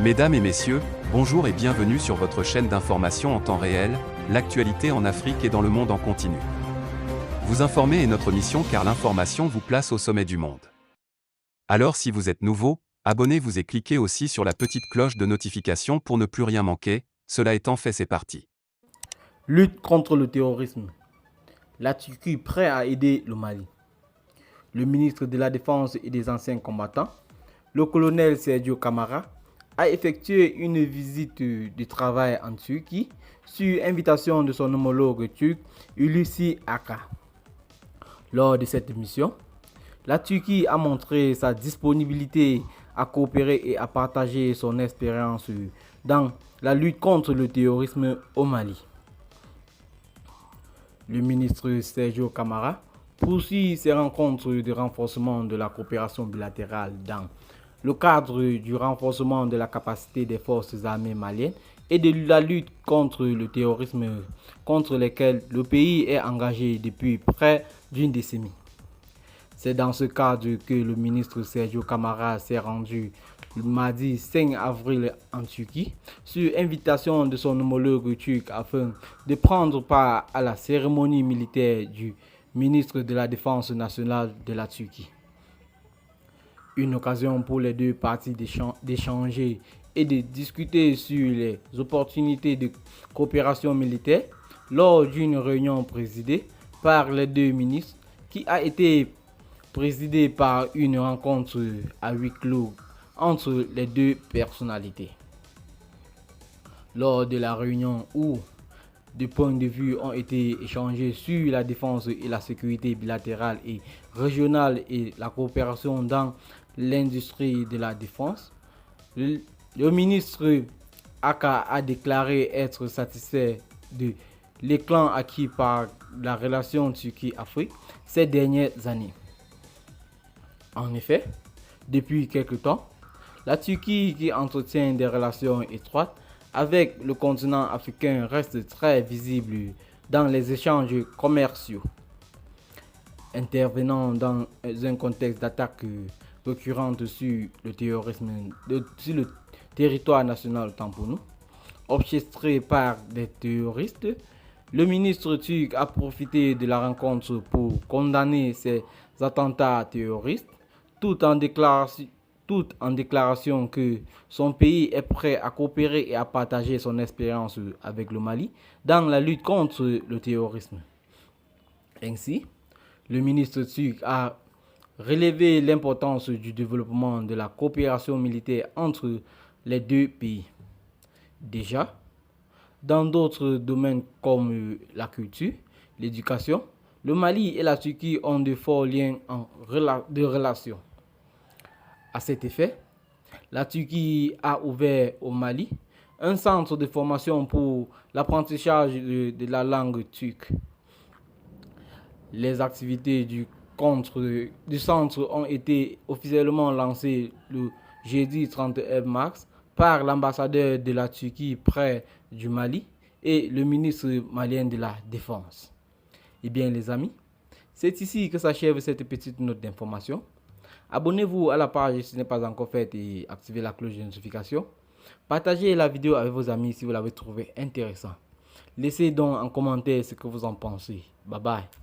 Mesdames et messieurs, bonjour et bienvenue sur votre chaîne d'information en temps réel, l'actualité en Afrique et dans le monde en continu. Vous informer est notre mission car l'information vous place au sommet du monde. Alors si vous êtes nouveau, abonnez-vous et cliquez aussi sur la petite cloche de notification pour ne plus rien manquer, cela étant fait c'est parti. Lutte contre le terrorisme. La Turquie prête à aider le Mali. Le ministre de la Défense et des anciens combattants, le colonel Sergio Camara, a effectué une visite de travail en Turquie sur invitation de son homologue turc Hulusi Aka. Lors de cette mission, la Turquie a montré sa disponibilité à coopérer et à partager son expérience dans la lutte contre le terrorisme au Mali. Le ministre Sergio Camara poursuit ses rencontres de renforcement de la coopération bilatérale dans le cadre du renforcement de la capacité des forces armées maliennes et de la lutte contre le terrorisme contre lesquels le pays est engagé depuis près d'une décennie. C'est dans ce cadre que le ministre Sergio Camara s'est rendu le mardi 5 avril en Turquie sur invitation de son homologue turc afin de prendre part à la cérémonie militaire du ministre de la Défense nationale de la Turquie. Une occasion pour les deux parties d'échanger et de discuter sur les opportunités de coopération militaire lors d'une réunion présidée par les deux ministres qui a été présidée par une rencontre à huis clos entre les deux personnalités. Lors de la réunion où des points de vue ont été échangés sur la défense et la sécurité bilatérale et régionale et la coopération dans l'industrie de la défense, le ministre Aka a déclaré être satisfait de l'éclat acquis par la relation Turquie-Afrique ces dernières années. En effet, depuis quelque temps, la Turquie, qui entretient des relations étroites avec le continent africain, reste très visible dans les échanges commerciaux. Intervenant dans un contexte d'attaque récurrente sur le terrorisme sur le territoire national pour nous, orchestré par des terroristes, le ministre turc a profité de la rencontre pour condamner ces attentats terroristes tout en déclaration que son pays est prêt à coopérer et à partager son expérience avec le Mali dans la lutte contre le terrorisme. Ainsi, le ministre turc a relevé l'importance du développement de la coopération militaire entre les deux pays. Déjà, dans d'autres domaines comme la culture, l'éducation, le Mali et la Turquie ont de forts liens de relations. À cet effet, la Turquie a ouvert au Mali un centre de formation pour l'apprentissage de la langue turque. Les activités du centre ont été officiellement lancées le jeudi 31 mars par l'ambassadeur de la Turquie près du Mali et le ministre malien de la Défense. Eh bien les amis, c'est ici que s'achève cette petite note d'information. Abonnez-vous à la page si ce n'est pas encore fait et activez la cloche de notification. Partagez la vidéo avec vos amis si vous l'avez trouvé intéressant. Laissez donc en commentaire ce que vous en pensez. Bye bye.